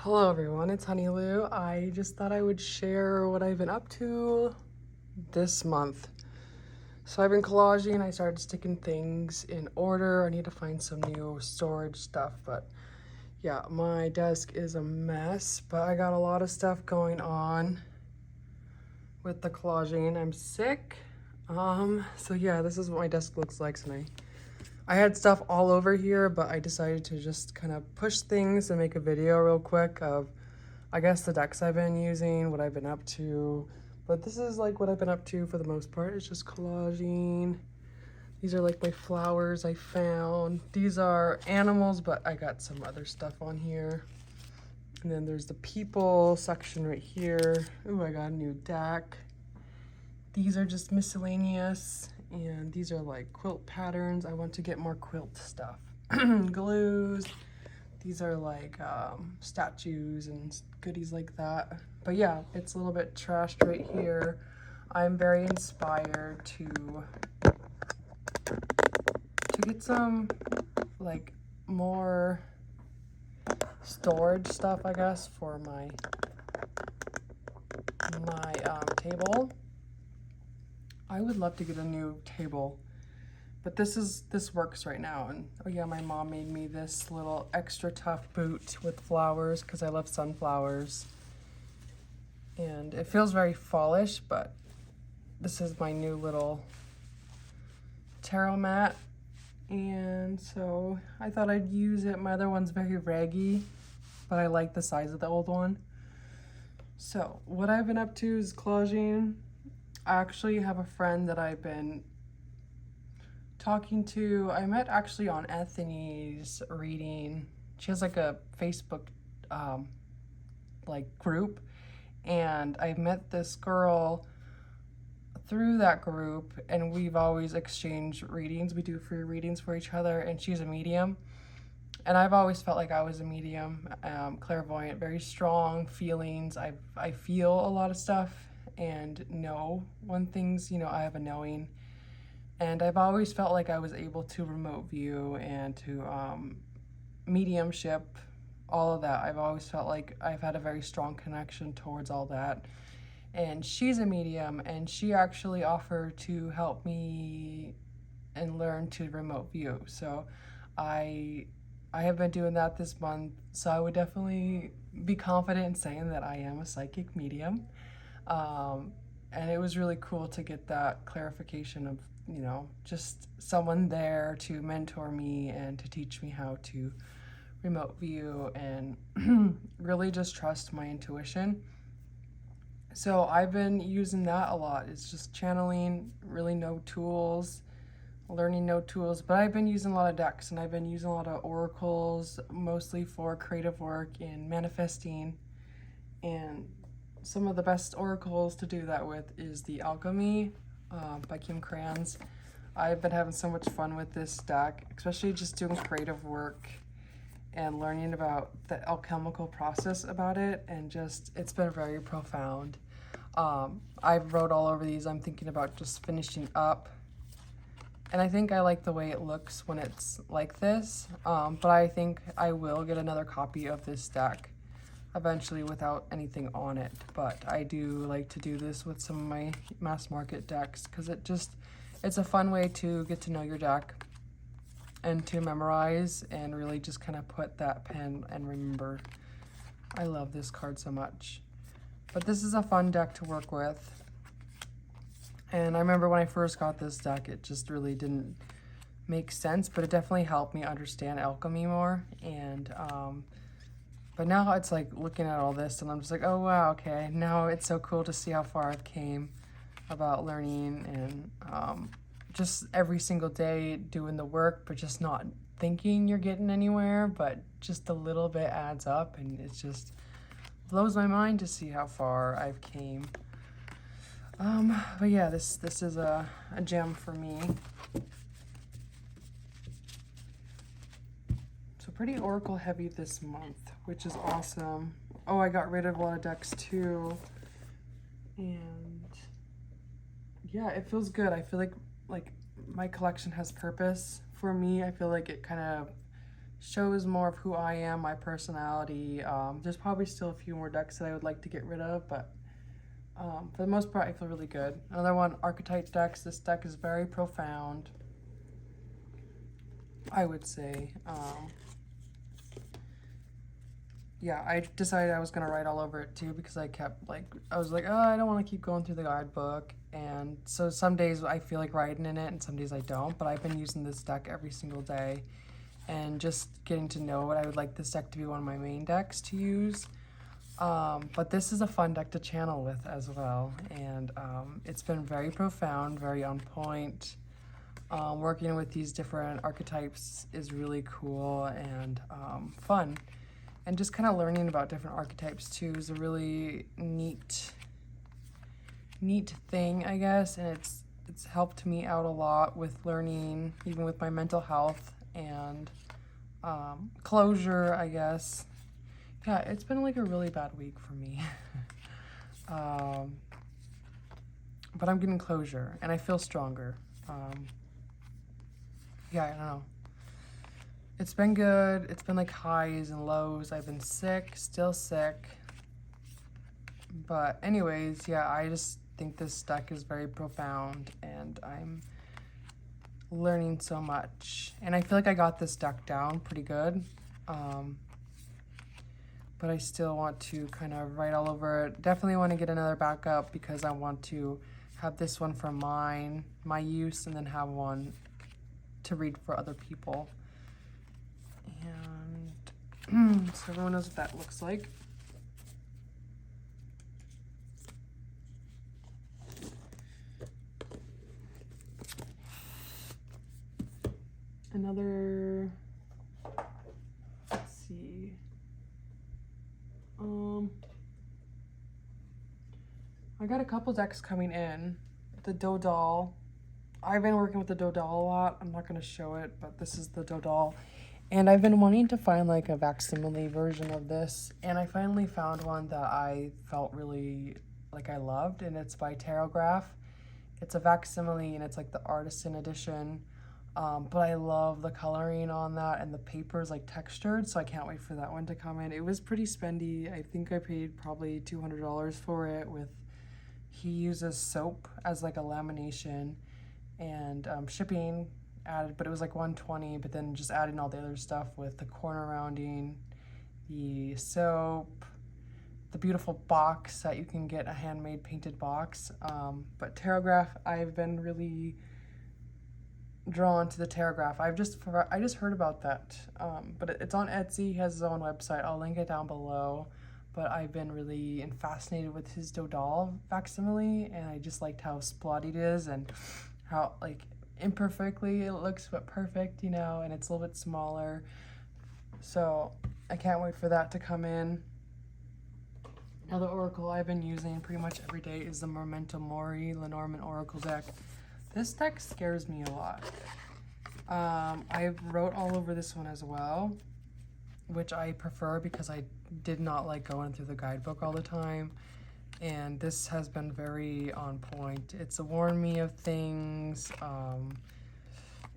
Hello everyone, it's Honey Lou. I just thought I would share what I've been up to this month. So I've been collaging, I started sticking things in order. I need to find some new storage stuff, but yeah, my desk is a mess, but I got a lot of stuff going on with the collaging. I'm sick. So yeah, this is what my desk looks like tonight. I had stuff all over here, but I decided to just kind of push things and make a video real quick of, I guess, the decks I've been using, what I've been up to. But this is like what I've been up to for the most part. It's just collaging. These are like my flowers I found. These are animals, but I got some other stuff on here. And then there's the people section right here. Ooh, I got a new deck. These are just miscellaneous, and these are like quilt patterns. I want to get more quilt stuff. Glues. These are like statues and goodies like that. But yeah, it's a little bit trashed right here. I'm very inspired to get some like more storage stuff, I guess, for my table. I would love to get a new table, but this works right now. And oh yeah, my mom made me this little extra tough boot with flowers because I love sunflowers. And it feels very fallish, but this is my new little tarot mat. And so I thought I'd use it. My other one's very raggy, but I like the size of the old one. So what I've been up to is collaging. I actually have a friend that I've been talking to. I met actually on Anthony's reading. She has like a Facebook like group, and I met this girl through that group, and we've always exchanged readings. We do free readings for each other, and she's a medium. And I've always felt like I was a medium, clairvoyant, very strong feelings. I feel a lot of stuff and know when things, I have a knowing. And I've always felt like I was able to remote view and to mediumship, all of that. I've always felt like I've had a very strong connection towards all that. And she's a medium, and she actually offered to help me and learn to remote view. So I have been doing that this month, so I would definitely be confident in saying that I am a psychic medium. And it was really cool to get that clarification of, just someone there to mentor me and to teach me how to remote view and really just trust my intuition. So I've been using that a lot. It's just channeling, really no tools, learning no tools, but I've been using a lot of decks, and I've been using a lot of oracles, mostly for creative work and manifesting. And some of the best oracles to do that with is the Alchemy by Kim Kranz. I've been having so much fun with this deck, especially just doing creative work and learning about the alchemical process about it, and just it's been very profound. I've wrote all over these. I'm thinking about just finishing up, and I think I like the way it looks when it's like this, but I think I will get another copy of this deck eventually without anything on it. But I do like to do this with some of my mass market decks because it's a fun way to get to know your deck and to memorize and really just kind of put that pen and remember. I love this card so much. But this is a fun deck to work with. And I remember when I first got this deck, it just really didn't make sense, but it definitely helped me understand alchemy more. And but now it's like looking at all this and I'm just like, oh wow, okay. Now it's so cool to see how far I've came about learning and just every single day doing the work, but just not thinking you're getting anywhere, but just a little bit adds up, and it just blows my mind to see how far I've came. But yeah, this is a gem for me. So pretty oracle heavy this month, which is awesome. Oh, I got rid of a lot of decks too. And yeah, it feels good. I feel like my collection has purpose for me. I feel like it kind of shows more of who I am, my personality. There's probably still a few more decks that I would like to get rid of, but for the most part, I feel really good. Another one, Archetypes decks. This deck is very profound, I would say. Yeah, I decided I was going to write all over it too because I was like, oh, I don't want to keep going through the guidebook. And so some days I feel like writing in it and some days I don't, but I've been using this deck every single day and just getting to know it. I would like this deck to be one of my main decks to use. But this is a fun deck to channel with as well. And it's been very profound, very on point. Working with these different archetypes is really cool and fun. And just kind of learning about different archetypes too is a really neat thing, I guess. And it's helped me out a lot with learning, even with my mental health and closure, I guess. Yeah, it's been like a really bad week for me. But I'm getting closure and I feel stronger. Yeah, I don't know. It's been good. It's been like highs and lows. I've been sick, still sick. But anyways, yeah, I just think this deck is very profound and I'm learning so much. And I feel like I got this deck down pretty good. But I still want to kind of write all over it. Definitely want to get another backup because I want to have this one for my use, and then have one to read for other people. And so everyone knows what that looks like. Another, let's see. I got a couple decks coming in. The Dodal. I've been working with the Dodal a lot. I'm not going to show it, but this is the Dodal. And I've been wanting to find like a facsimile version of this. And I finally found one that I felt really like I loved. And it's by Tarograph. It's a facsimile and it's like the artisan edition. But I love the coloring on that, and the paper is like textured, so I can't wait for that one to come in. It was pretty spendy. I think I paid probably $200 for it. He uses soap as like a lamination, and shipping added, but it was like $120, but then just adding all the other stuff with the corner rounding, the soap, the beautiful box that you can get, a handmade painted box. But Tarograph, I've been really drawn to the Tarograph. I just heard about that, but it's on Etsy. He has his own website. I'll link it down below. But I've been really fascinated with his Dodal facsimile, and I just liked how splotted it is and how like imperfectly it looks, but perfect, you know, and it's a little bit smaller. So I can't wait for that to come in. Now the Oracle I've been using pretty much every day is the Memento Mori Lenormand Oracle deck. This deck scares me a lot. I wrote all over this one as well, which I prefer because I did not like going through the guidebook all the time. And this has been very on point. It's warned me of things,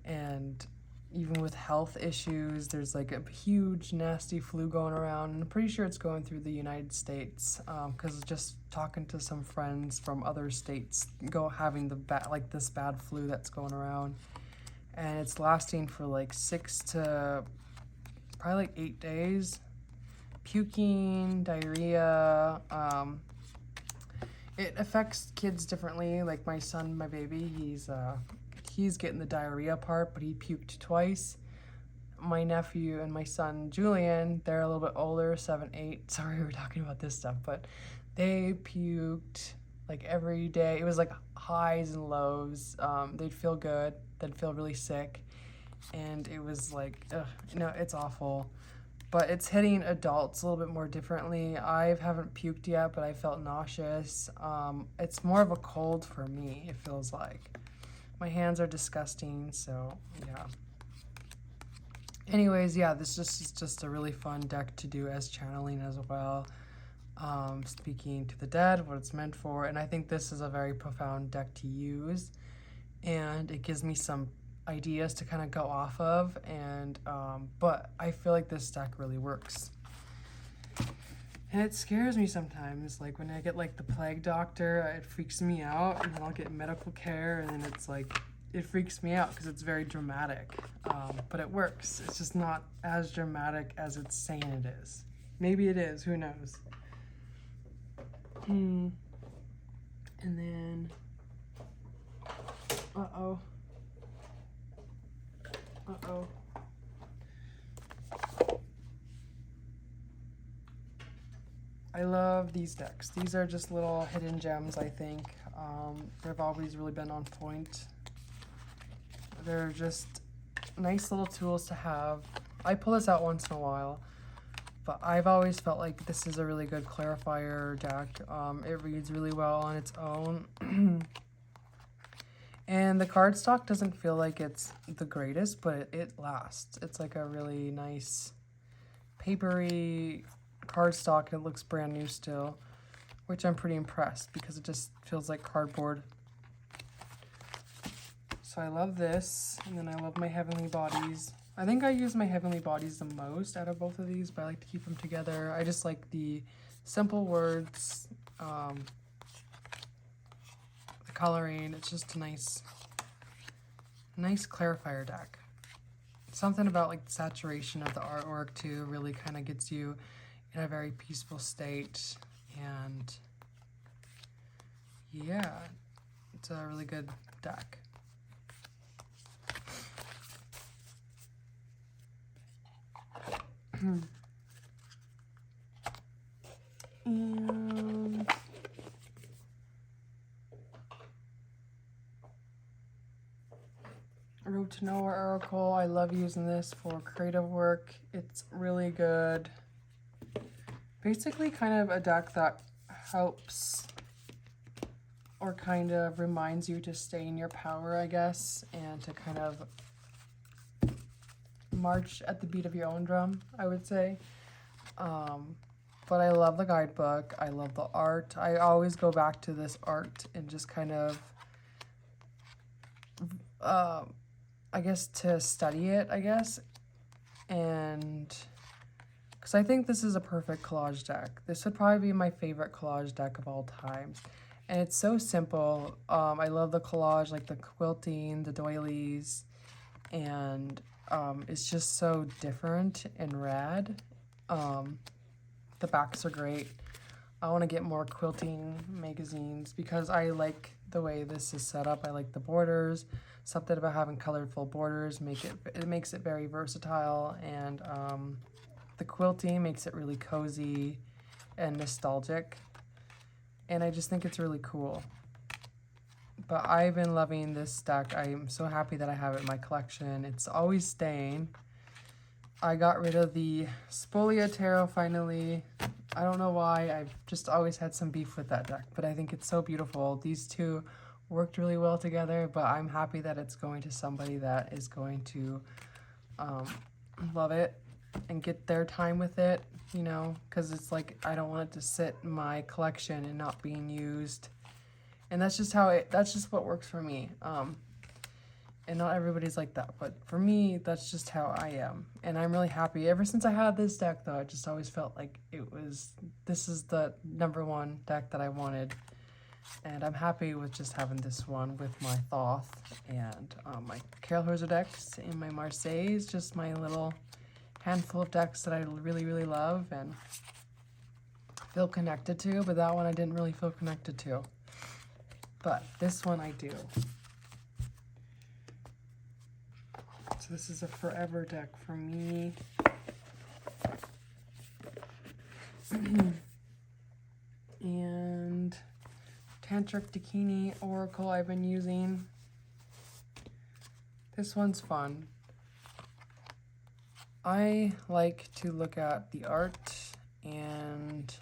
and even with health issues, there's like a huge nasty flu going around, and I'm pretty sure it's going through the United States, because just talking to some friends from other states having this bad flu that's going around, and it's lasting for like 6 to probably like 8 days. Puking, diarrhea, it affects kids differently. Like my son, my baby, he's getting the diarrhea part, but he puked twice. My nephew and my son, Julian, they're a little bit older, 7, 8. Sorry, we're talking about this stuff, but they puked like every day. It was like highs and lows. They'd feel good, they'd feel really sick. And it was like, it's awful. But it's hitting adults a little bit more differently. I haven't puked yet, but I felt nauseous. It's more of a cold for me, it feels like. My hands are disgusting, so yeah. Anyways, yeah, this is just a really fun deck to do as channeling as well. Speaking to the dead, what it's meant for, and I think this is a very profound deck to use. And it gives me some ideas to kind of go off of, and but I feel like this deck really works. And it scares me sometimes, like when I get like the plague doctor, it freaks me out, and then I'll get medical care, and then it's like, it freaks me out because it's very dramatic, but it works. It's just not as dramatic as it's saying it is. Maybe it is, who knows? And then, uh-oh. I love these decks. These are just little hidden gems, I think. They've always really been on point. They're just nice little tools to have. I pull this out once in a while, but I've always felt like this is a really good clarifier deck. It reads really well on its own. And the cardstock doesn't feel like it's the greatest, but it lasts. It's like a really nice papery cardstock, and it looks brand new still, which I'm pretty impressed because it just feels like cardboard. So I love this, and then I love my Heavenly Bodies. I think I use my Heavenly Bodies the most out of both of these, but I like to keep them together. I just like the simple words, the coloring. It's just a nice clarifier deck. Something about like the saturation of the artwork too really kind of gets you in a very peaceful state, and yeah, it's a really good deck. And Road to Noah Oracle. I love using this for creative work. It's really good. Basically kind of a deck that helps or kind of reminds you to stay in your power, I guess, and to kind of march at the beat of your own drum, I would say. But I love the guidebook. I love the art. I always go back to this art and just kind of, I guess, to study it, I guess. And because I think this is a perfect collage deck. This would probably be my favorite collage deck of all times. And it's so simple. I love the collage, like the quilting, the doilies, and it's just so different and rad. The backs are great. I want to get more quilting magazines because I like the way this is set up. I like the borders. Something about having colorful borders makes it very versatile, and the quilting makes it really cozy and nostalgic, and I just think it's really cool. But I've been loving this deck. I'm so happy that I have it in my collection. It's always staying. I got rid of the Spolia Tarot finally. I don't know why. I've just always had some beef with that deck, but I think it's so beautiful. These two worked really well together, but I'm happy that it's going to somebody that is going to love it and get their time with it, you know, because it's like I don't want it to sit in my collection and not being used. And that's just what works for me. And not everybody's like that, but for me, that's just how I am. And I'm really happy. Ever since I had this deck, though, I just always felt like this is the #1 deck that I wanted. And I'm happy with just having this one with my Thoth and my Carol Herzer decks and my Marseilles, just my little handful of decks that I really, really love and feel connected to, but that one I didn't really feel connected to. But this one I do. So this is a forever deck for me. And Tantric Dakini Oracle I've been using. This one's fun. I like to look at the art, and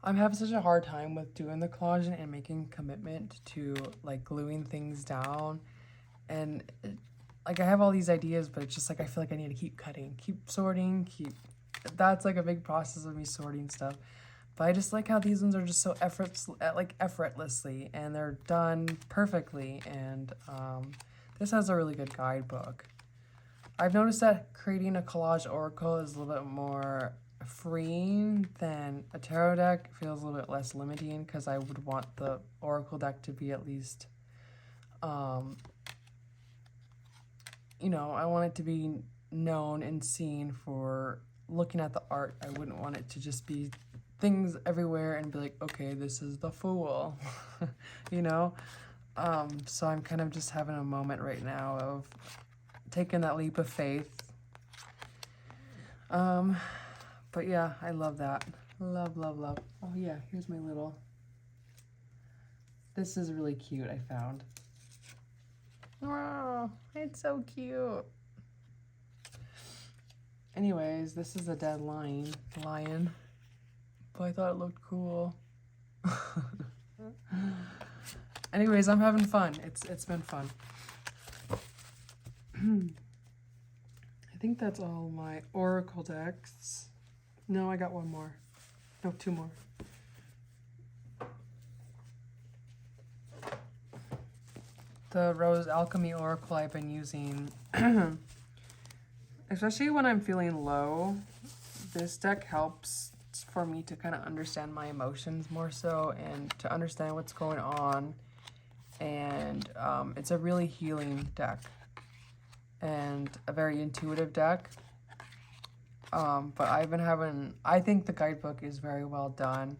I'm having such a hard time with doing the collage and making commitment to like gluing things down. And like I have all these ideas, but it's just like I feel like I need to keep cutting, keep sorting, that's like a big process of me sorting stuff. But I just like how these ones are just so effortlessly, and they're done perfectly, and This has a really good guidebook. I've noticed that creating a collage oracle is a little bit more freeing than a tarot deck. It feels a little bit less limiting because I would want the oracle deck to be at least, you know, I want it to be known and seen for looking at the art. I wouldn't want it to just be things everywhere and be like, okay, this is the Fool, you know? So I'm kind of just having a moment right now of taking that leap of faith. But yeah, I love that. Love, love, love. Oh yeah, here's my little... This is really cute, I found. Wow, it's so cute. Anyways, this is a dead lion, but I thought it looked cool. Anyways, I'm having fun. It's been fun. I think that's all my oracle decks. No, I got one more. No, two more. The Rose Alchemy Oracle I've been using, especially when I'm feeling low. This deck helps for me to kind of understand my emotions more so and to understand what's going on. And it's a really healing deck and a very intuitive deck. But I've been having, I think the guidebook is very well done.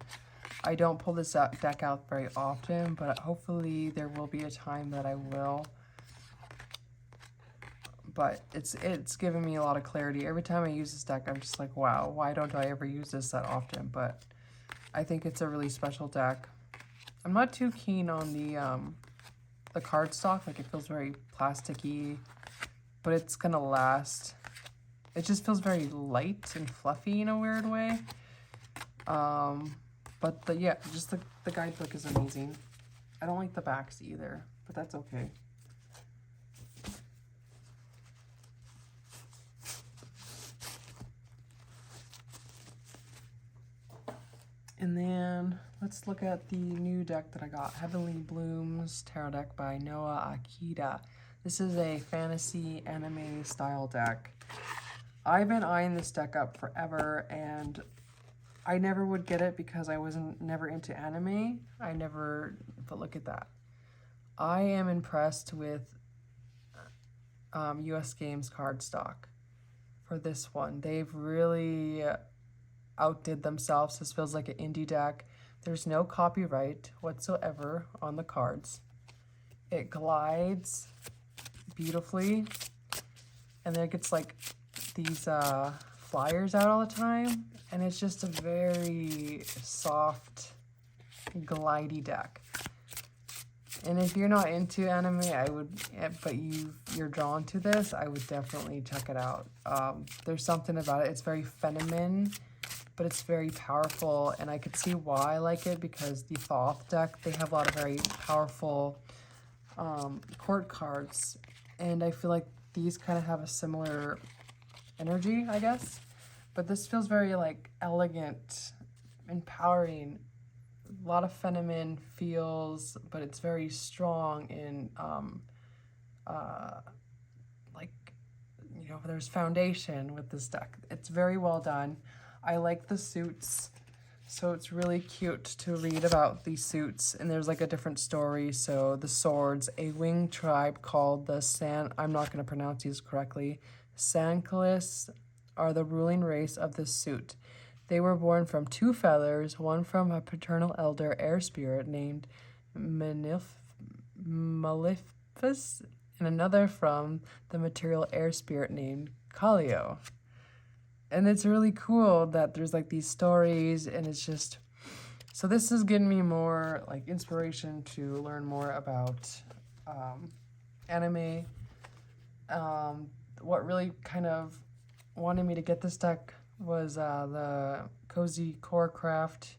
I don't pull this deck out very often, but hopefully there will be a time that I will. But it's given me a lot of clarity. Every time I use this deck, I'm just like, wow, why don't I ever use this that often? But I think it's a really special deck. I'm not too keen on the cardstock. Like, it feels very plasticky, but it's gonna last. It just feels very light and fluffy in a weird way. But yeah, just the guidebook is amazing. I don't like the backs either, but that's okay. And then let's look at the new deck that I got, Heavenly Blooms Tarot Deck by Noa Ikeda. This is a fantasy anime style deck. I've been eyeing this deck up forever, and I never would get it because I wasn't never into anime. But look at that. I am impressed with US Games cardstock for this one. They've really outdid themselves. This feels like an indie deck. There's no copyright whatsoever on the cards. It glides beautifully, and then it gets like these flyers out all the time, and it's just a very soft, glidey deck. And if you're not into anime, but you're drawn to this, I would definitely check it out. There's something about it. It's very feminine, but it's very powerful, and I could see why I like it, because the Thoth deck, they have a lot of very powerful court cards, and I feel like these kind of have a similar energy, I guess. But this feels very like elegant, empowering, a lot of feminine feels, but it's very strong in like, you know, there's foundation with this deck. It's very well done. I like the suits, so it's really cute to read about these suits, and there's like a different story. So the swords, a winged tribe called the I'm not going to pronounce these correctly, Sankalis, are the ruling race of this suit. They were born from two feathers, one from a paternal elder air spirit named Maleficus, and another from the material air spirit named Kallio. And it's really cool that there's like these stories, and it's just, so this is giving me more like inspiration to learn more about anime. What really kind of wanted me to get this deck was the Cozy Core Craft.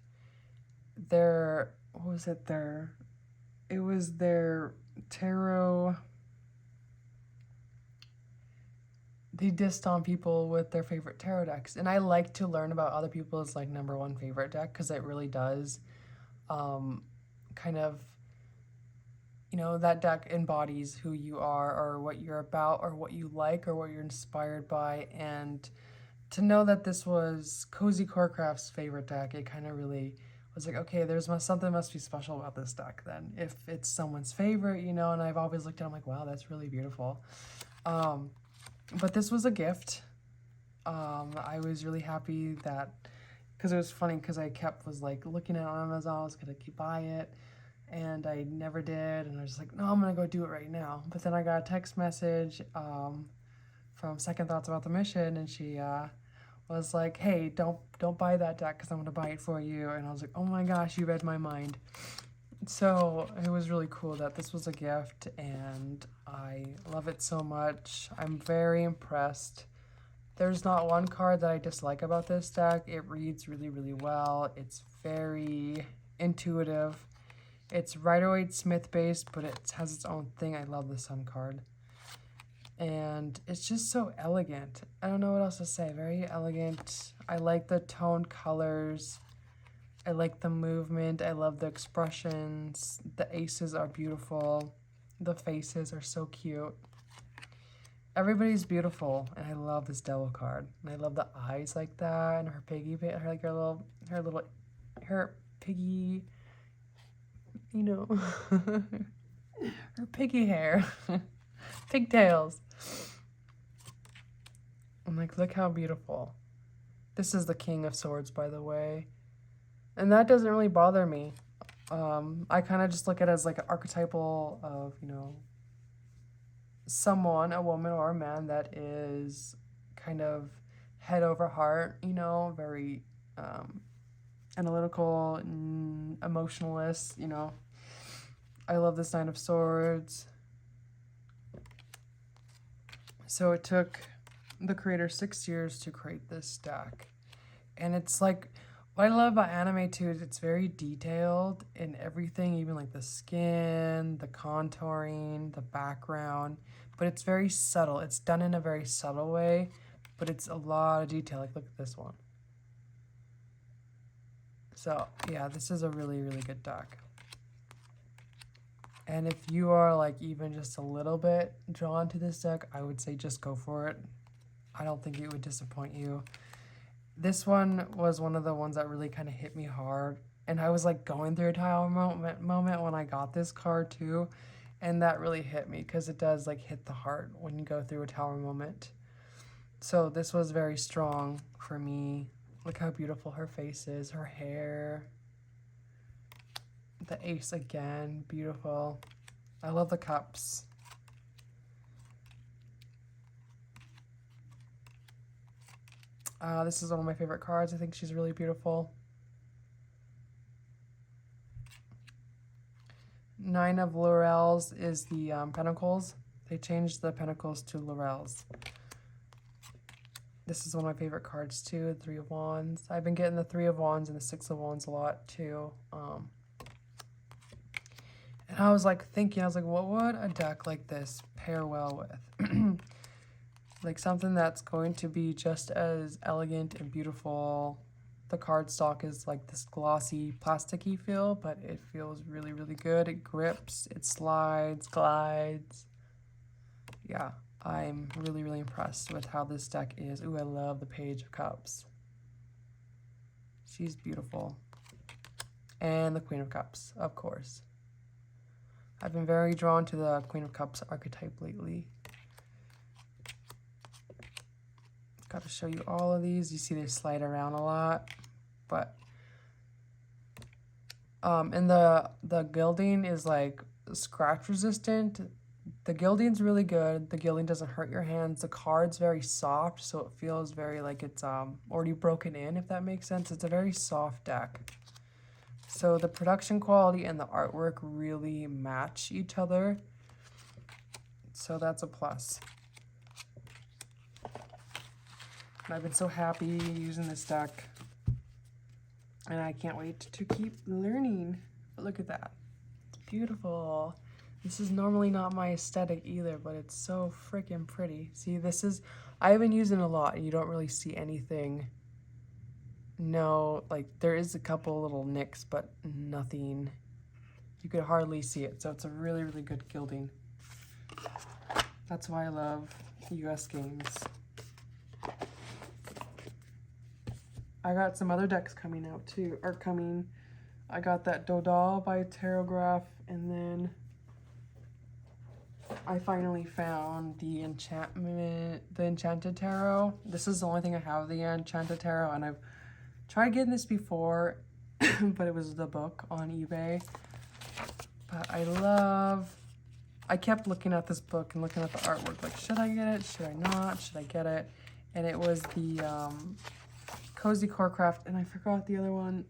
What was it there? It was their tarot. They dissed on people with their favorite tarot decks, and I like to learn about other people's like #1 favorite deck, because it really does kind of you know, that deck embodies who you are or what you're about or what you like or what you're inspired by. And to know that this was Cozy Corecraft's favorite deck, it kind of really was like, okay, something must be special about this deck then. If it's someone's favorite, you know, and I've always looked at it, I'm like, wow, that's really beautiful. But this was a gift. I was really happy that, because it was funny because was like looking at Amazon, I was going to buy it. And I never did, and I was just like, no, I'm gonna go do it right now. But then I got a text message from Second Thoughts About the Mission, and she was like, hey, don't buy that deck because I'm gonna buy it for you. And I was like, oh my gosh, you read my mind. So it was really cool that this was a gift, and I love it so much. I'm very impressed. There's not one card that I dislike about this deck. It reads really, really well. It's very intuitive. It's Rider-Waite-Smith based, but it has its own thing. I love the Sun card. And it's just so elegant. I don't know what else to say. Very elegant. I like the toned colors. I like the movement. I love the expressions. The aces are beautiful. The faces are so cute. Everybody's beautiful, and I love this devil card. And I love the eyes like that, and her piggy, her piggy, you know, her piggy hair, pigtails. I'm like, look how beautiful. This is the King of Swords, by the way. And that doesn't really bother me. I kind of just look at it as like an archetypal of, you know, someone, a woman or a man that is kind of head over heart, you know, very analytical, emotionalist, you know. I love this Nine of Swords. So it took the creator 6 years to create this deck. And it's like, what I love about anime too is it's very detailed in everything, even like the skin, the contouring, the background, but it's very subtle. It's done in a very subtle way, but it's a lot of detail. Like, look at this one. So yeah, this is a really, really good deck. And if you are like even just a little bit drawn to this deck, I would say just go for it. I don't think it would disappoint you. This one was one of the ones that really kind of hit me hard. And I was like going through a tower moment when I got this card too. And that really hit me because it does like hit the heart when you go through a tower moment. So this was very strong for me. Look how beautiful her face is, her hair. The ace again, beautiful. I love the cups. This is one of my favorite cards. I think she's really beautiful. Nine of Laurels is the Pentacles. They changed the Pentacles to Laurels. This is one of my favorite cards too, Three of Wands. I've been getting the Three of Wands and the Six of Wands a lot too. And I was like thinking, I was like, what would a deck like this pair well with? Like something that's going to be just as elegant and beautiful. The cardstock is like this glossy, plasticky feel, but it feels really, really good. It grips, it slides, glides. Yeah, I'm really, really impressed with how this deck is. Ooh, I love the Page of Cups. She's beautiful. And the Queen of Cups, of course. I've been very drawn to the Queen of Cups archetype lately. Got to show you all of these. You see they slide around a lot, but and the gilding is like scratch resistant. The gilding's really good. The gilding doesn't hurt your hands. The card's very soft, so it feels very like it's already broken in, if that makes sense. It's a very soft deck. So the production quality and the artwork really match each other. So that's a plus. And I've been so happy using this deck. And I can't wait to keep learning. But look at that. It's beautiful. This is normally not my aesthetic either, but it's so freaking pretty. See, this is, I've been using it a lot, and you don't really see anything. No, like there is a couple little nicks, but nothing You could hardly see it, so it's a really, really good gilding. That's why I love US games. I got some other decks coming out too, or coming. I got that Dodal by Tarotgraph, and then I finally found the Enchantment, the Enchanted Tarot. This is the only thing I have, the Enchanted Tarot, and I've tried getting this before, but it was the book on eBay. But I kept looking at this book and looking at the artwork, like, should I get it? Should I not? Should I get it? And it was the Cozy Corecraft, and I forgot the other one.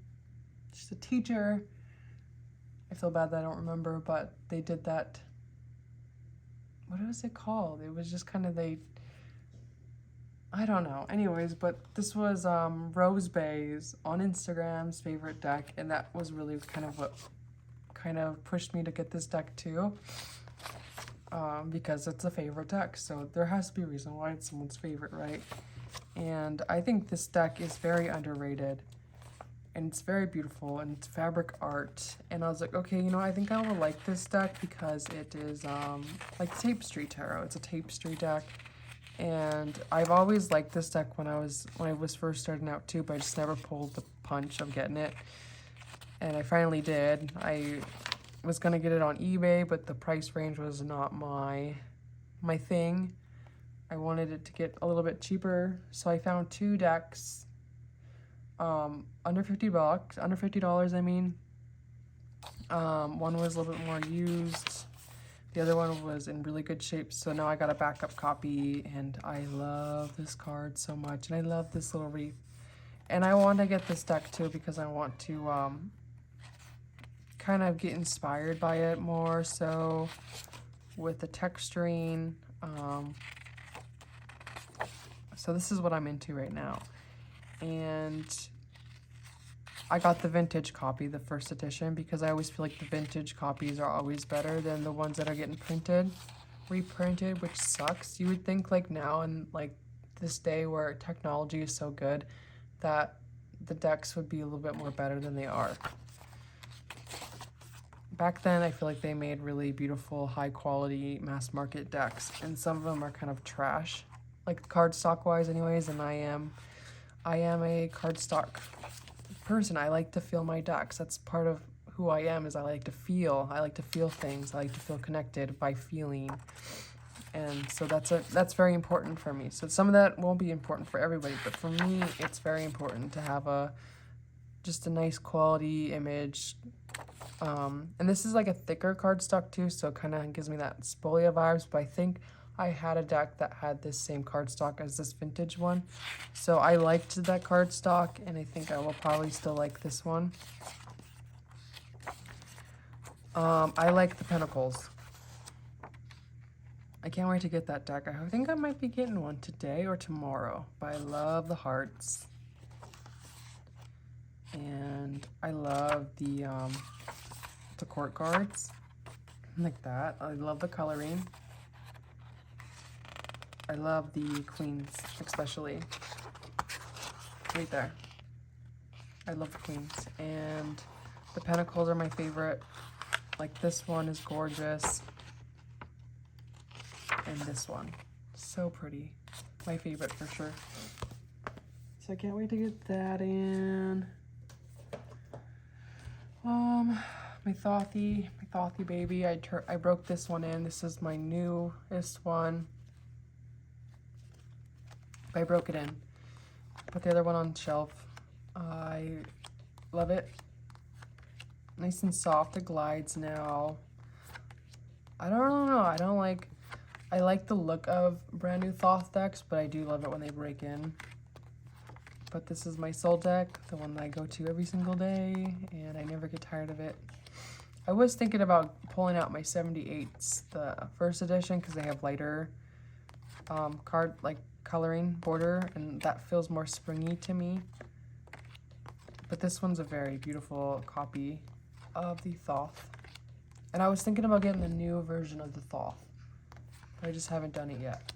She's a teacher. I feel bad that I don't remember, but they did that. What was it called? It was just kind of I don't know. Anyways, but this was Rose Bay's on Instagram's favorite deck, and that was really kind of what kind of pushed me to get this deck too, because it's a favorite deck, so there has to be a reason why it's someone's favorite, right? And I think this deck is very underrated, and it's very beautiful, and it's fabric art, and I was like, okay, you know, I think I will like this deck because it is like Tapestry Tarot. It's a Tapestry deck, and I've always liked this deck when I was first starting out too, but I just never pulled the punch of getting it. And I finally did. I was gonna get it on eBay, but the price range was not my thing. I wanted it to get a little bit cheaper, so I found two decks, under $50, I mean. One was a little bit more used. The other one was in really good shape, so now I got a backup copy, and I love this card so much, and I love this little wreath. And I want to get this deck too because I want to kind of get inspired by it more, so with the texturing. So this is what I'm into right now. And I got the vintage copy, the first edition, because I always feel like the vintage copies are always better than the ones that are getting reprinted, which sucks. You would think like now in like this day where technology is so good that the decks would be a little bit more better than they are. Back then, I feel like they made really beautiful, high-quality, mass-market decks, and some of them are kind of trash, like cardstock-wise anyways, and I am a cardstock person. I like to feel my decks. That's part of who I am, is I like to feel things. I like to feel connected by feeling, and so that's very important for me. So some of that won't be important for everybody, but for me, it's very important to have just a nice quality image. And this is like a thicker cardstock too, so it kind of gives me that Spolia vibes, but I think I had a deck that had this same cardstock as this vintage one, so I liked that cardstock, and I think I will probably still like this one. I like the Pentacles. I can't wait to get that deck. I think I might be getting one today or tomorrow, but I love the hearts. And I love the court cards, like that. I love the coloring. I love the queens, especially. Right there. I love the queens. And the Pentacles are my favorite. Like this one is gorgeous. And this one. So pretty. My favorite for sure. So I can't wait to get that in. My Thothy baby. I broke this one in. This is my newest one. I broke it in. Put the other one on the shelf. I love it. Nice and soft. It glides now. I don't know. I like the look of brand new Thoth decks, but I do love it when they break in. But this is my soul deck, the one that I go to every single day, and I never get tired of it. I was thinking about pulling out my 78s, the first edition, because they have lighter coloring border, and that feels more springy to me. But this one's a very beautiful copy of the Thoth. And I was thinking about getting the new version of the Thoth, but I just haven't done it yet.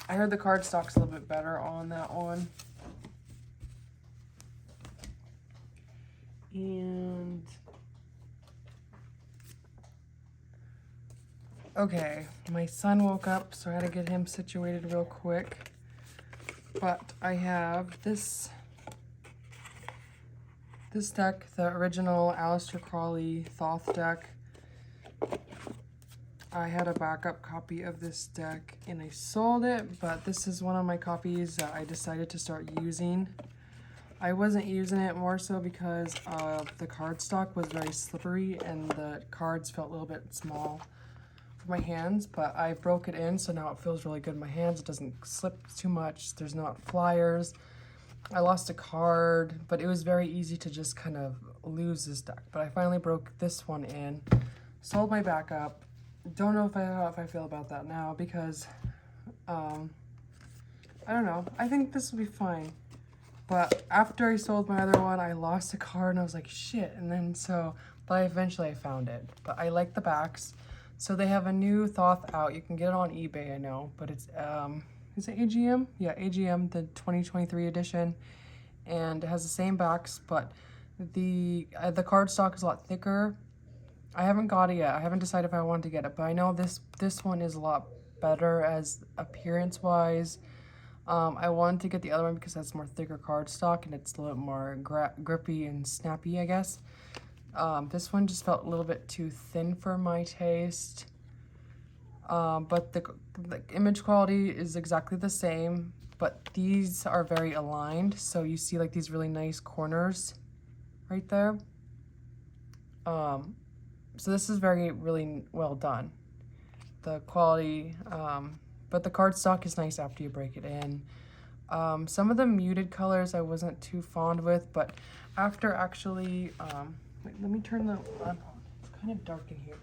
I heard the cardstock's a little bit better on that one. And okay, my son woke up, so I had to get him situated real quick. But I have this deck, the original Aleister Crowley Thoth deck. I had a backup copy of this deck and I sold it, but this is one of my copies that I decided to start using. I wasn't using it more so because the cardstock was very slippery and the cards felt a little bit small for my hands, but I broke it in, so now it feels really good in my hands. It doesn't slip too much. There's not flyers. I lost a card, but it was very easy to just kind of lose this deck. But I finally broke this one in, sold my backup. Don't know how I feel about that now because, I don't know. I think this will be fine. But after I sold my other one, I lost a card and I was like, shit. And then but eventually I found it. But I like the backs. So they have a new Thoth out. You can get it on eBay, I know. But it's, is it AGM? Yeah, AGM, the 2023 edition. And it has the same backs, but the cardstock is a lot thicker. I haven't got it yet. I haven't decided if I want to get it, but I know this one is a lot better as appearance-wise. I wanted to get the other one because it has more thicker cardstock and it's a little more grippy and snappy, I guess. This one just felt a little bit too thin for my taste. But the image quality is exactly the same, but these are very aligned. So you see like these really nice corners right there. So this is really well done. The quality, but the cardstock is nice after you break it in. Some of the muted colors I wasn't too fond with, but after actually, wait, let me turn the lamp on. It's kind of dark in here.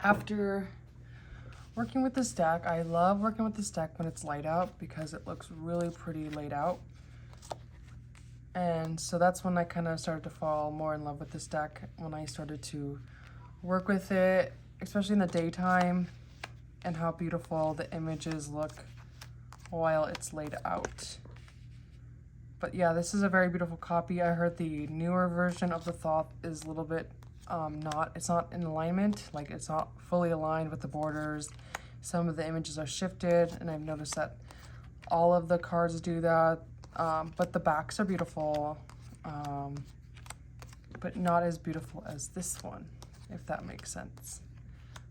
After working with this deck, I love working with this deck when it's light out because it looks really pretty laid out. And so that's when I kind of started to fall more in love with this deck, when I started to work with it, especially in the daytime, and how beautiful the images look while it's laid out. But yeah, this is a very beautiful copy. I heard the newer version of the Thoth is a little bit it's not in alignment, like it's not fully aligned with the borders. Some of the images are shifted, and I've noticed that all of the cards do that. But the backs are beautiful, but not as beautiful as this one, if that makes sense.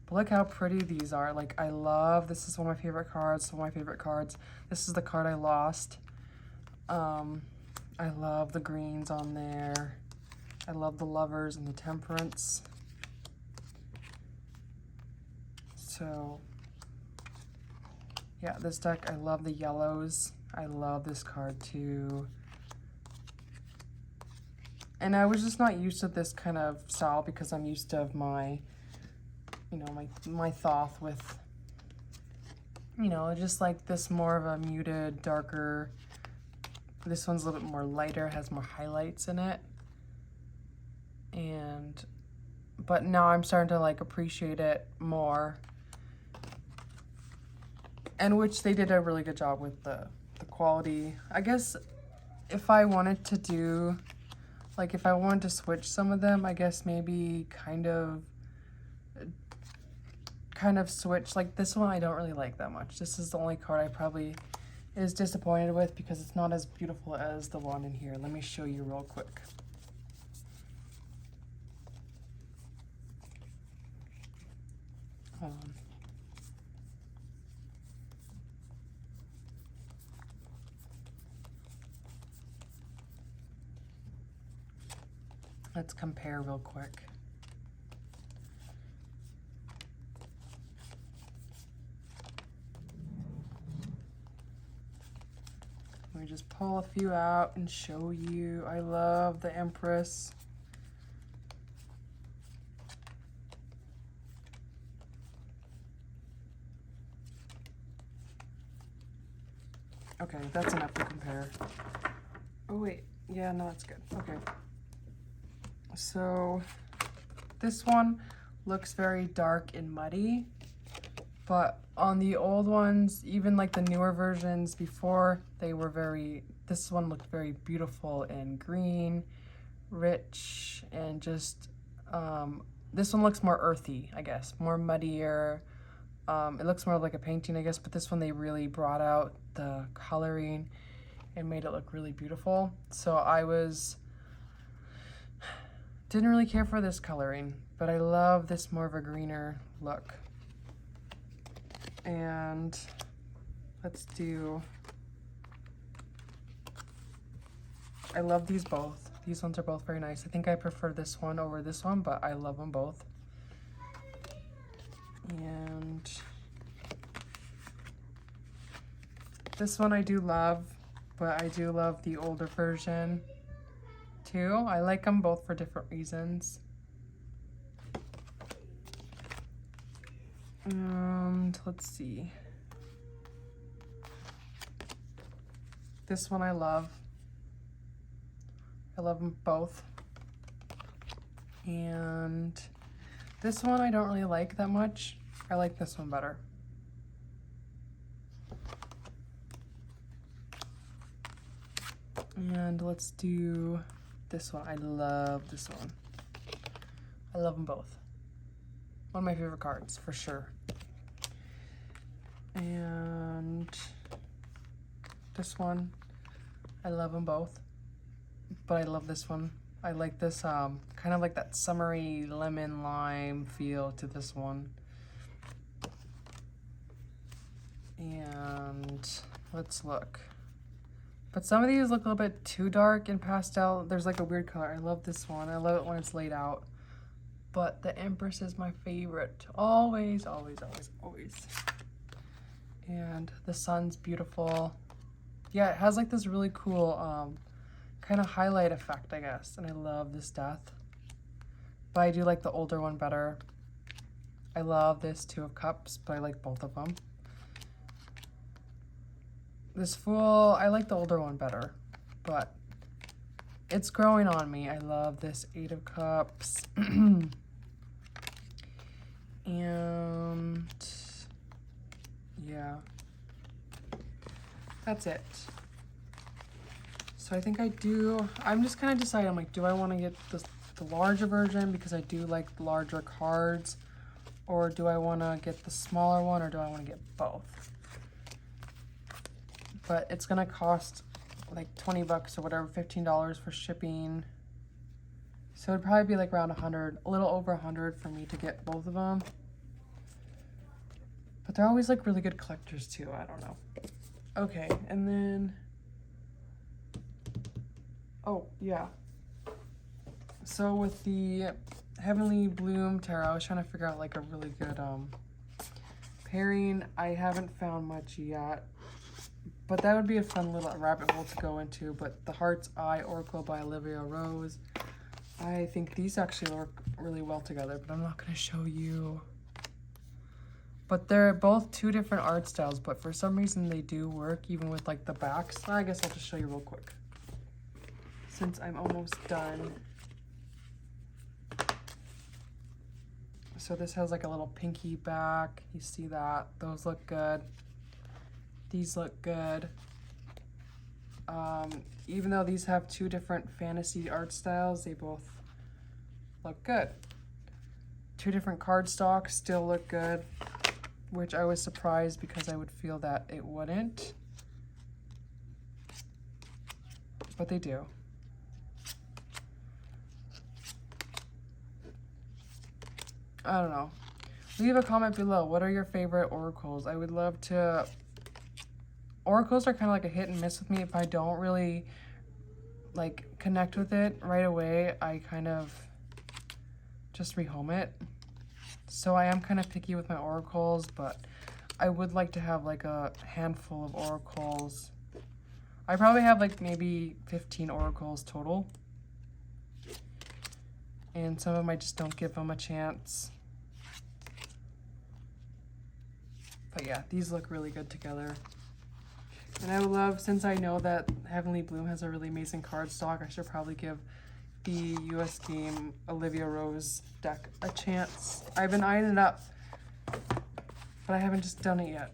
But look how pretty these are. Like, I love, this is one of my favorite cards, one of my favorite cards. This is the card I lost. I love the greens on there. I love the lovers and the temperance. So, yeah, this deck, I love the yellows. I love this card too. And I was just not used to this kind of style because I'm used to my, you know, my Thoth with, you know, just like this more of a muted, darker. This one's a little bit more lighter, has more highlights in it. But now I'm starting to like appreciate it more. And which they did a really good job with the quality. I guess if I wanted to do, like if I wanted to switch some of them, I guess maybe kind of switch. Like this one I don't really like that much. This is the only card I probably is disappointed with because it's not as beautiful as the one in here. Let me show you real quick. Let's compare real quick. Let me just pull a few out and show you. I love the Empress. Okay, that's enough to compare. Oh wait, yeah, no, that's good. Okay. So this one looks very dark and muddy, But on the old ones, even like the newer versions before, this one looked very beautiful and green, rich, and just, this one looks more earthy, I guess, more muddier. It looks more like a painting, I guess, but this one they really brought out the coloring and made it look really beautiful. So didn't really care for this coloring, but I love this more of a greener look. And I love these both. These ones are both very nice. I think I prefer this one over this one, but I love them both. And this one I do love, but I do love the older version too. I like them both for different reasons. And let's see. This one I love. I love them both. And this one I don't really like that much. I like this one better. And let's do this one. I love this one. I love them both. One of my favorite cards, for sure. And this one, I love them both. But I love this one. I like this, kind of like that summery lemon lime feel to this one. And let's look. But some of these look a little bit too dark and pastel. There's like a weird color. I love this one. I love it when it's laid out. But the Empress is my favorite. Always, always, always, always. And the sun's beautiful. Yeah, it has like this really cool kind of highlight effect, I guess. And I love this death. But I do like the older one better. I love this Two of Cups, but I like both of them. This Fool, I like the older one better, but it's growing on me. I love this Eight of Cups. And yeah, that's it. So I think I'm just kind of deciding, I'm like, do I want to get the larger version because I do like larger cards, or do I want to get the smaller one, or do I want to get both? But it's gonna cost like 20 bucks or whatever, $15 for shipping. So it'd probably be like around 100, a little over 100 for me to get both of them. But they're always like really good collectors too, I don't know. Okay, and then, oh yeah. So with the Heavenly Bloom Tarot, I was trying to figure out like a really good pairing. I haven't found much yet. But that would be a fun little rabbit hole to go into. But the Heart's Eye Oracle by Olivia Rose. I think these actually work really well together, but I'm not going to show you. But they're both two different art styles, but for some reason they do work, even with like the backs. I guess I'll just show you real quick, since I'm almost done. So this has like a little pinky back. You see that? Those look good. These look good. Even though these have two different fantasy art styles, they both look good. Two different cardstocks still look good, which I was surprised because I would feel that it wouldn't. But they do. I don't know. Leave a comment below. What are your favorite oracles? I would love to... Oracles are kind of like a hit and miss with me. If I don't really like connect with it right away, I kind of just rehome it. So I am kind of picky with my oracles, but I would like to have like a handful of oracles. I probably have like maybe 15 oracles total. And some of them I just don't give them a chance. But yeah, these look really good together. And I would love, since I know that Heavenly Bloom has a really amazing cardstock, I should probably give the US Game Olivia Rose deck a chance. I've been eyeing it up but I haven't just done it yet.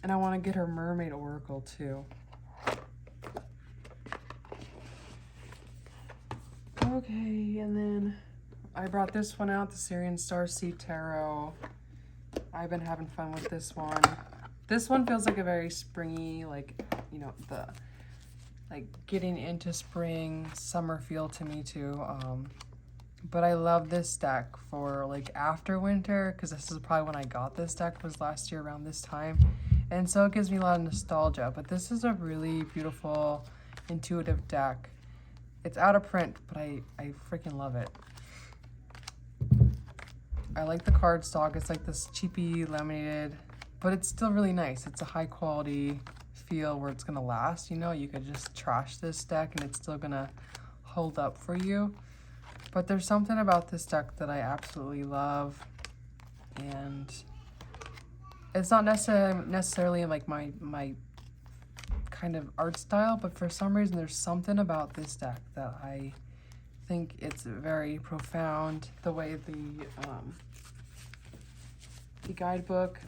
And I want to get her Mermaid Oracle too. Okay, and then I brought this one out, the Syrian Starseed Tarot. I've been having fun with this one. This one feels like a very springy, like, you know, the like getting into spring, summer feel to me too. But I love this deck for like after winter, because this is probably when I got this deck, was last year around this time. And so it gives me a lot of nostalgia, but this is a really beautiful, intuitive deck. It's out of print, but I freaking love it. I like the cardstock. It's like this cheapy laminated, but it's still really nice. It's a high quality feel where it's gonna last. You know, you could just trash this deck and it's still gonna hold up for you. But there's something about this deck that I absolutely love, and it's not necessarily like my kind of art style, but for some reason there's something about this deck that I think it's very profound. The way the guidebook,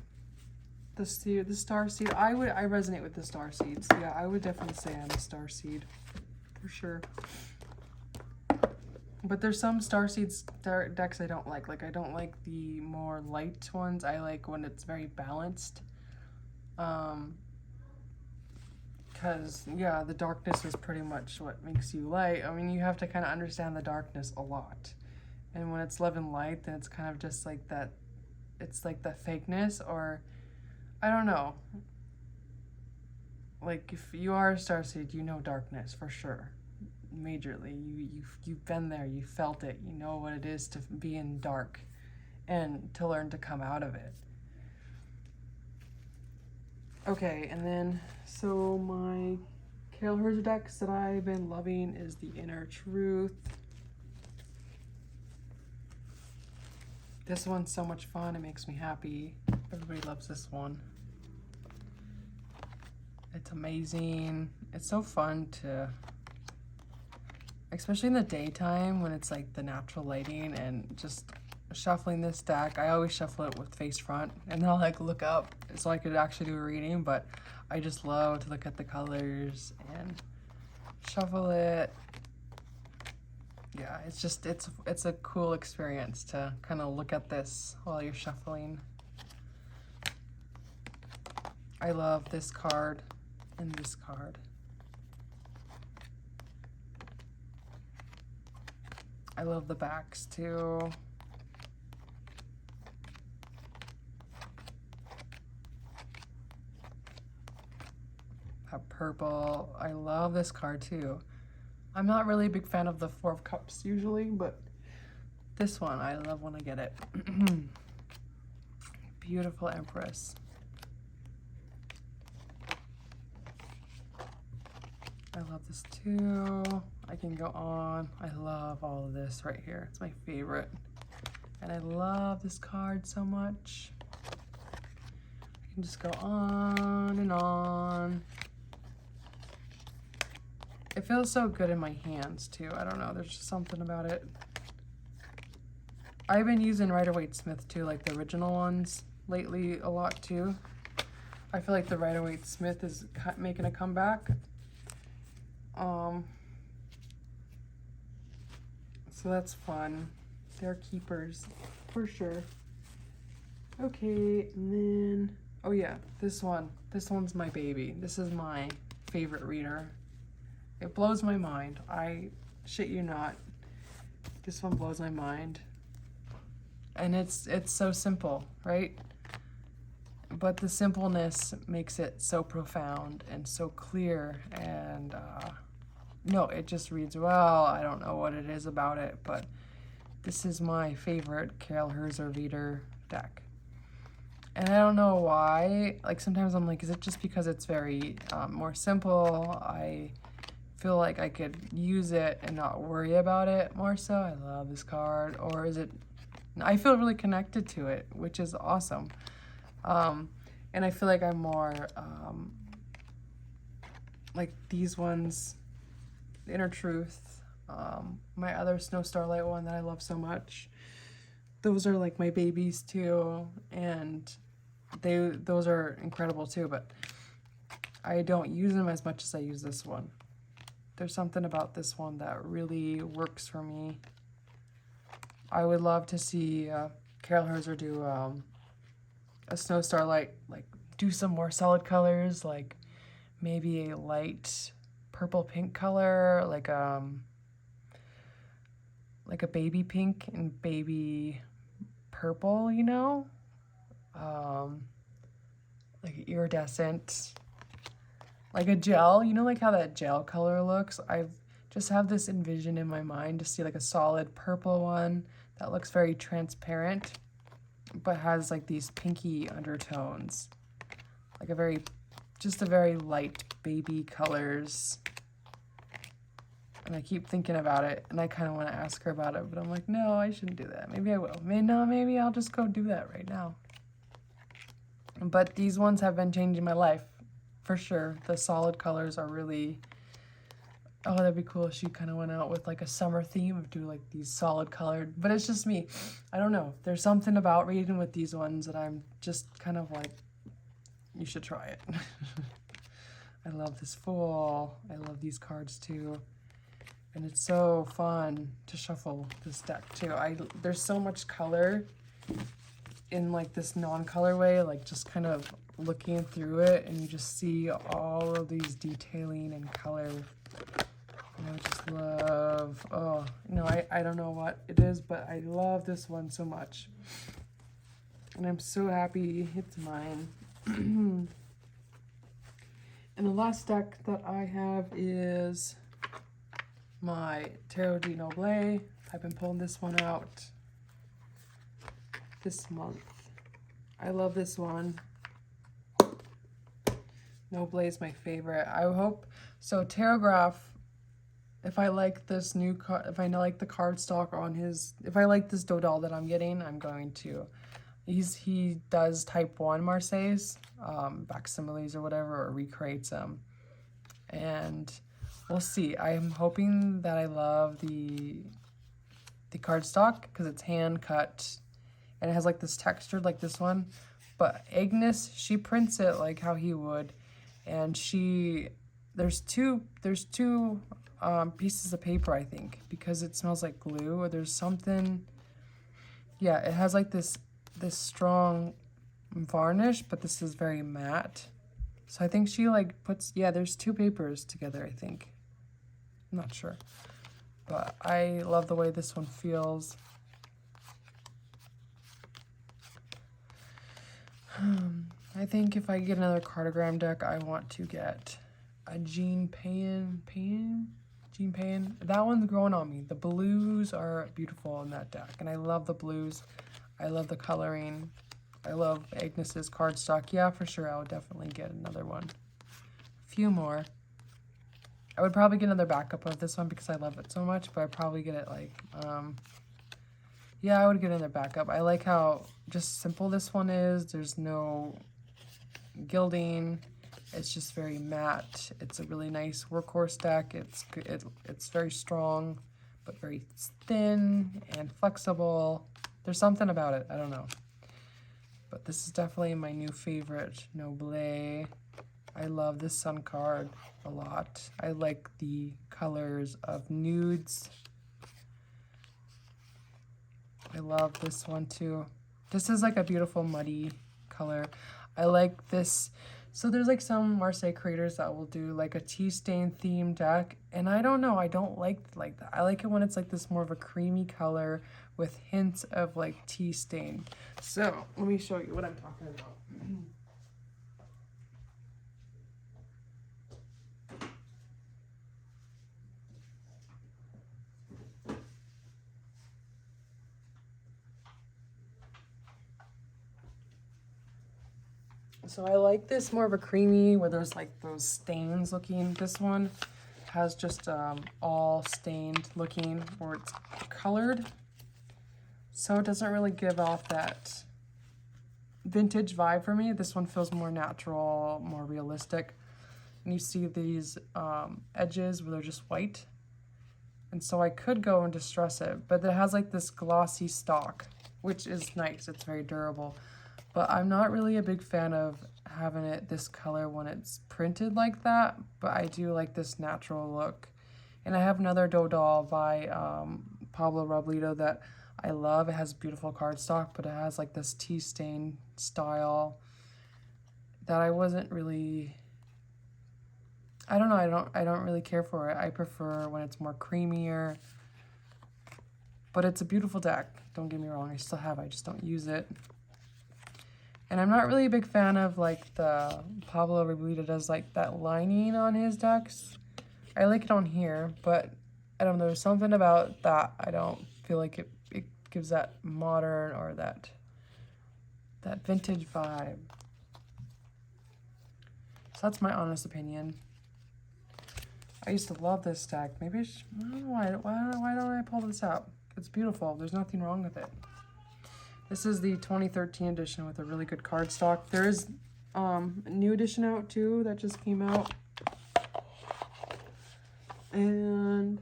the Starseed, I resonate with the Starseeds. Yeah, I would definitely say I'm a Starseed for sure. But there's some Starseeds decks I don't like. Like, I don't like the more light ones. I like when it's very balanced. Because, yeah, the darkness is pretty much what makes you light. I mean, you have to kind of understand the darkness a lot. And when it's love and light, then it's kind of just like that. It's like the fakeness, or I don't know. Like, if you are a Starseed, you know darkness for sure. Majorly. You've been there, you felt it, you know what it is to be in dark and to learn to come out of it. Okay, and then so my Herzer decks that I've been loving is the Inner Truth. This one's so much fun, it makes me happy. Everybody loves this one. It's amazing. It's so fun to, especially in the daytime when it's like the natural lighting, and just shuffling this deck. I always shuffle it with face front, and then I'll like look up so I could actually do a reading, but I just love to look at the colors and shuffle it. Yeah, it's just, it's a cool experience to kind of look at this while you're shuffling. I love this card and this card. I love the backs too. That purple. I love this card too. I'm not really a big fan of the Four of Cups usually, but this one, I love when I get it. Beautiful Empress. I love this too. I can go on. I love all of this right here. It's my favorite. And I love this card so much. I can just go on and on. It feels so good in my hands too. I don't know, there's just something about it. I've been using Rider-Waite-Smith too, like the original ones lately a lot too. I feel like the Rider-Waite-Smith is making a comeback. So that's fun. They're keepers for sure. Okay, and then, oh yeah, this one's my baby. This is my favorite reader. It blows my mind. I shit you not. This one blows my mind. And it's so simple, right? But the simpleness makes it so profound and so clear, and no, it just reads well. I don't know what it is about it, but this is my favorite Herzer reader deck. And I don't know why. Like, sometimes I'm like, is it just because it's very more simple? I feel like I could use it and not worry about it more so. I love this card. Or is it, I feel really connected to it, which is awesome. And I feel like I'm more like these ones, the Inner Truth, my other Snow Starlight one that I love so much. those are like my babies too, and those are incredible too, but I don't use them as much as I use this one. There's something about this one that really works for me. I would love to see Carol Herzer do a Snow Starlight, like do some more solid colors, like maybe a light purple pink color, like a baby pink and baby purple, you know? Like iridescent, like a gel, you know, like how that gel color looks? I just have this envision in my mind to see like a solid purple one that looks very transparent, but has like these pinky undertones, like just a very light baby colors. And I keep thinking about it, and I kind of want to ask her about it, but I'm like, no, I shouldn't do that. Maybe I will. Maybe I'll just go do that right now. But these ones have been changing my life, for sure. The solid colors are really... Oh, that'd be cool if she kind of went out with like a summer theme of do like these solid colored, but it's just me. I don't know. There's something about reading with these ones that I'm just kind of like, you should try it. I love this Fool. I love these cards too. And it's so fun to shuffle this deck too. There's so much color in like this non-color way, like just kind of looking through it, and you just see all of these detailing and color. And I just love, oh, no, I don't know what it is, but I love this one so much. And I'm so happy it's mine. And the last deck that I have is my Tarot di Noble. I've been pulling this one out this month. I love this one. Noble is my favorite. I hope, so Tarograph, if I like this new card, if I like the cardstock on his, if I like this Dodal that I'm getting, I'm going to, he does type 1 Marseilles, facsimiles or whatever, or recreates them. And we'll see. I'm hoping that I love the cardstock because it's hand cut and it has like this texture like this one. But Agnes, she prints it like how he would, and there's two pieces of paper, I think, because it smells like glue, or there's something. Yeah, it has like this strong varnish, but this is very matte. So I think she like puts, yeah, there's 2 papers together, I think. I'm not sure. But I love the way this one feels. I think if I get another cartogram deck, I want to get a Jean Payen. That one's growing on me. The blues are beautiful in that deck, and I love the blues. I love the coloring. I love Agnes's cardstock. Yeah, for sure, I would definitely get another one. A few more. I would probably get another backup of this one because I love it so much, but I'd probably get it like, yeah, I would get another backup. I like how just simple this one is. There's no gilding. It's just very matte. It's a really nice workhorse deck. It's very strong, but very thin and flexible. There's something about it. I don't know. But this is definitely my new favorite, Noble. I love this sun card a lot. I like the colors of nudes. I love this one too. This is like a beautiful muddy color. I like this. So there's like some Marseille creators that will do like a tea stain theme deck, and I don't know, I don't like that. I like it when it's like this more of a creamy color with hints of like tea stain. So let me show you what I'm talking about. So I like this more of a creamy where there's like those stains looking. This one has just all stained looking, or it's colored. So it doesn't really give off that vintage vibe for me. This one feels more natural, more realistic. And you see these edges where they're just white. And so I could go and distress it, but it has like this glossy stock. which is nice. It's very durable. But I'm not really a big fan of having it this color when it's printed like that. But I do like this natural look. And I have another dough doll by Pablo Robledo that I love. It has beautiful cardstock, but it has like this tea stain style that I wasn't really... I don't know, I don't really care for it. I prefer when it's more creamier. But it's a beautiful deck. Don't get me wrong, I still have it, I just don't use it. And I'm not really a big fan of like the Pablo Robledo does like that lining on his decks. I like it on here, but I don't know, there's something about that. I don't feel like it gives that modern or that vintage vibe. So that's my honest opinion. I used to love this deck. Maybe I don't know why don't I pull this out? It's beautiful. There's nothing wrong with it. This is the 2013 edition with a really good cardstock. There is a new edition out too that just came out. And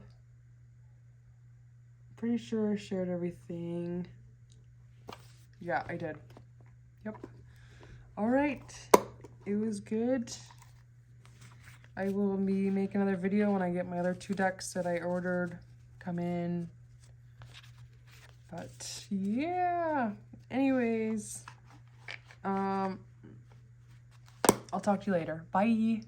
pretty sure I shared everything. Yeah, I did. Yep. All right. It was good. I will be making another video when I get my other 2 decks that I ordered come in. But yeah, anyways, I'll talk to you later. Bye.